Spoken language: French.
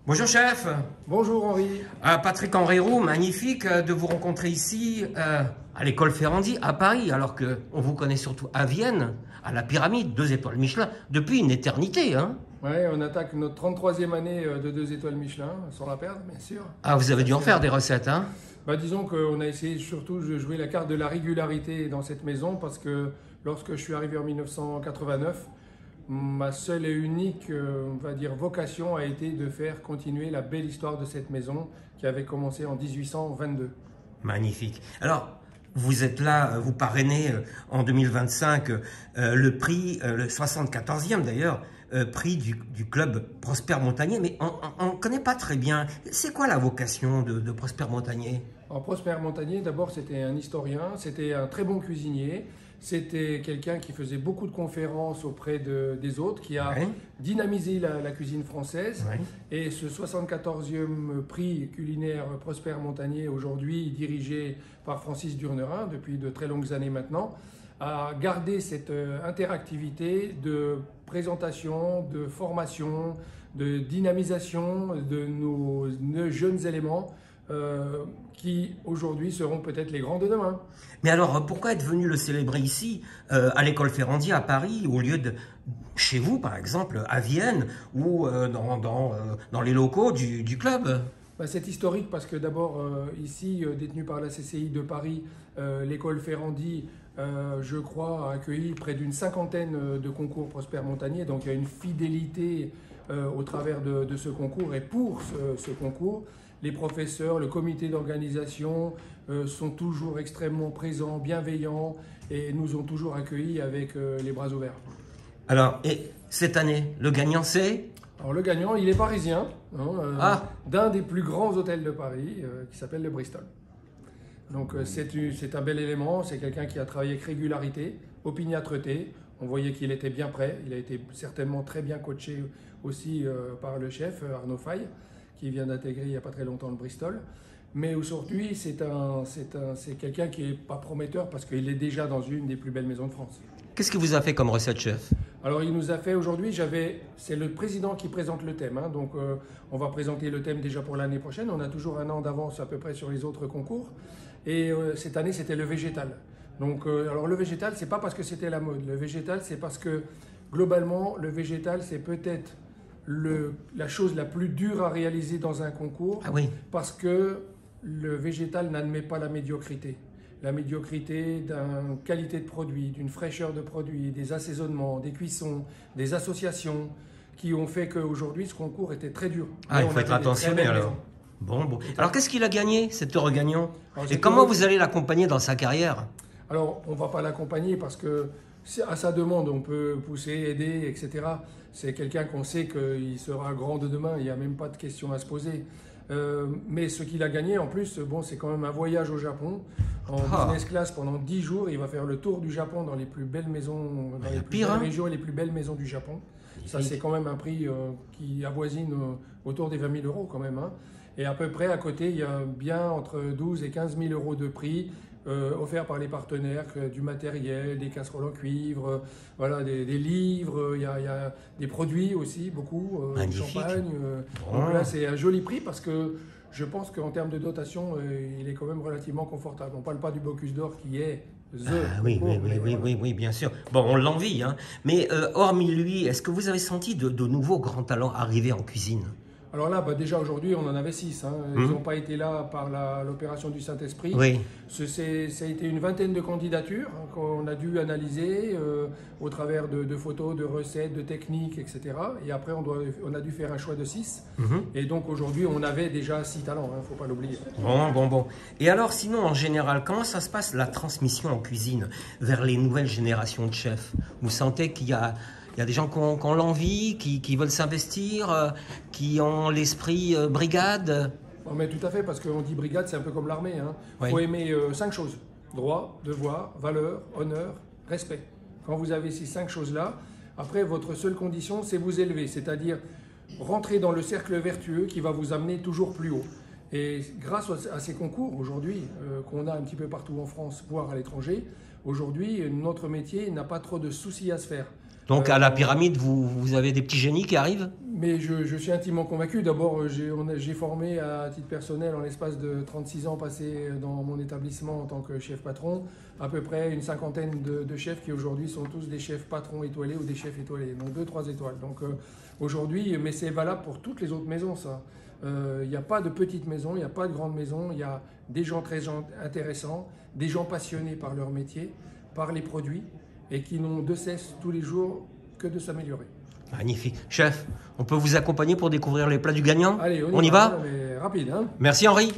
Bonjour chef. Bonjour Henri. Patrick Henriot, magnifique de vous rencontrer ici à l'école Ferrandi à Paris, alors qu'on vous connaît surtout à Vienne, à la Pyramide, 2 étoiles Michelin, depuis une éternité. Hein. Ouais, on attaque notre 33e année de 2 étoiles Michelin, sans la perdre bien sûr. Ah, vous avez dû en faire des recettes, hein? Disons qu'on a essayé surtout de jouer la carte de la régularité dans cette maison parce que lorsque je suis arrivé en 1989, ma seule et unique on va dire, vocation a été de faire continuer la belle histoire de cette maison qui avait commencé en 1822. Magnifique. Alors, vous êtes là, vous parrainez en 2025 le prix, le 74e d'ailleurs, prix du club Prosper Montagnier, mais on ne connaît pas très bien. C'est quoi la vocation de Prosper Montagnier? Alors, Prosper Montagnier, d'abord, c'était un historien, c'était un très bon cuisinier, c'était quelqu'un qui faisait beaucoup de conférences auprès des autres, qui a dynamisé la cuisine française. Et ce 74e prix culinaire Prosper Montagnier, aujourd'hui dirigé par Francis Durnerin depuis de très longues années maintenant, a gardé cette interactivité de présentation, de formation, de dynamisation de nos jeunes éléments qui aujourd'hui seront peut-être les grands de demain. Mais alors, pourquoi être venu le célébrer ici, à l'école Ferrandi à Paris, au lieu de chez vous, par exemple, à Vienne, ou dans les locaux du club? C'est historique parce que d'abord, ici, détenu par la CCI de Paris, l'école Ferrandi, je crois, a accueilli près d'une 50aine de concours Prosper Montagnier. Donc il y a une fidélité au travers de ce concours. Et pour ce concours, les professeurs, le comité d'organisation sont toujours extrêmement présents, bienveillants et nous ont toujours accueillis avec les bras ouverts. Alors, et cette année, le gagnant c'est? Alors le gagnant, il est parisien, d'un des plus grands hôtels de Paris qui s'appelle le Bristol. Donc c'est un bel élément, c'est quelqu'un qui a travaillé avec régularité, opiniâtreté. On voyait qu'il était bien prêt, il a été certainement très bien coaché aussi par le chef Arnaud Faye, qui vient d'intégrer il n'y a pas très longtemps le Bristol. Mais aujourd'hui, c'est quelqu'un qui n'est pas prometteur parce qu'il est déjà dans une des plus belles maisons de France. Qu'est-ce qu'il vous a fait comme recette, chef? Alors, il nous a fait aujourd'hui, c'est le président qui présente le thème. Hein, donc, on va présenter le thème déjà pour l'année prochaine. On a toujours un an d'avance à peu près sur les autres concours. Et cette année, c'était le végétal. Donc, alors le végétal, c'est pas parce que c'était la mode. Le végétal, c'est parce que globalement, le végétal, c'est peut-être la chose la plus dure à réaliser dans un concours. Ah oui. Parce que le végétal n'admet pas la médiocrité. La médiocrité d'une qualité de produit, d'une fraîcheur de produit, des assaisonnements, des cuissons, des associations qui ont fait qu'aujourd'hui, ce concours était très dur. Ah, il faut être attentionné alors. Bon. Alors, qu'est-ce qu'il a gagné, cet heureux gagnant? Et comment vous allez l'accompagner dans sa carrière? Alors, on ne va pas l'accompagner parce que à sa demande, on peut pousser, aider, etc. C'est quelqu'un qu'on sait qu'il sera grand de demain, il n'y a même pas de question à se poser. Mais ce qu'il a gagné, en plus, bon, c'est quand même un voyage au Japon, en business class pendant 10 jours. Il va faire le tour du Japon dans les plus belles maisons, dans les plus belles régions et les plus belles maisons du Japon. Ça, c'est quand même un prix qui avoisine autour des 20 000 € quand même. Hein. Et à peu près à côté, il y a bien entre 12 et 15 000 € de prix offerts par les partenaires, du matériel, des casseroles en cuivre, voilà, des livres, il y a des produits aussi, beaucoup, du champagne. Donc là, c'est un joli prix parce que je pense qu'en termes de dotation, il est quand même relativement confortable. On ne parle pas du Bocuse d'Or qui est oui, bien sûr. Bon, on l'envie, hein. Mais hormis lui, est-ce que vous avez senti de nouveaux grands talents arriver en cuisine? Alors là, déjà aujourd'hui, on en avait 6. Hein. Ils n'ont pas été là par l'opération du Saint-Esprit. Oui. Ça a été une vingtaine de candidatures qu'on a dû analyser au travers de photos, de recettes, de techniques, etc. Et après, on a dû faire un choix de 6. Et donc aujourd'hui, on avait déjà 6 talents, il ne faut pas l'oublier. Bon. Et alors, sinon, en général, comment ça se passe, la transmission en cuisine vers les nouvelles générations de chefs? Vous sentez qu'il y a des gens qui ont l'envie, qui veulent s'investir, qui ont l'esprit brigade? Mais tout à fait, parce qu'on dit brigade, c'est un peu comme l'armée. Il faut aimer 5 choses. Droit, devoir, valeur, honneur, respect. Quand vous avez ces 5 choses-là, après, votre seule condition, c'est vous élever. C'est-à-dire rentrer dans le cercle vertueux qui va vous amener toujours plus haut. Et grâce à ces concours, aujourd'hui, qu'on a un petit peu partout en France, voire à l'étranger, aujourd'hui, notre métier n'a pas trop de soucis à se faire. Donc à la pyramide, vous avez des petits génies qui arrivent? Mais je suis intimement convaincu. D'abord, j'ai formé à titre personnel, en l'espace de 36 ans passés dans mon établissement en tant que chef patron, à peu près une cinquantaine de chefs qui aujourd'hui sont tous des chefs patrons étoilés ou des chefs étoilés, donc 2-3 étoiles. Donc aujourd'hui, mais c'est valable pour toutes les autres maisons, ça. Il n'y a pas de petites maisons, il n'y a pas de grandes maisons, il y a des gens très intéressants, des gens passionnés par leur métier, par les produits, et qui n'ont de cesse tous les jours que de s'améliorer. Magnifique. Chef, on peut vous accompagner pour découvrir les plats du gagnant? Allez, On y va? Mais rapide, hein. Merci Henri.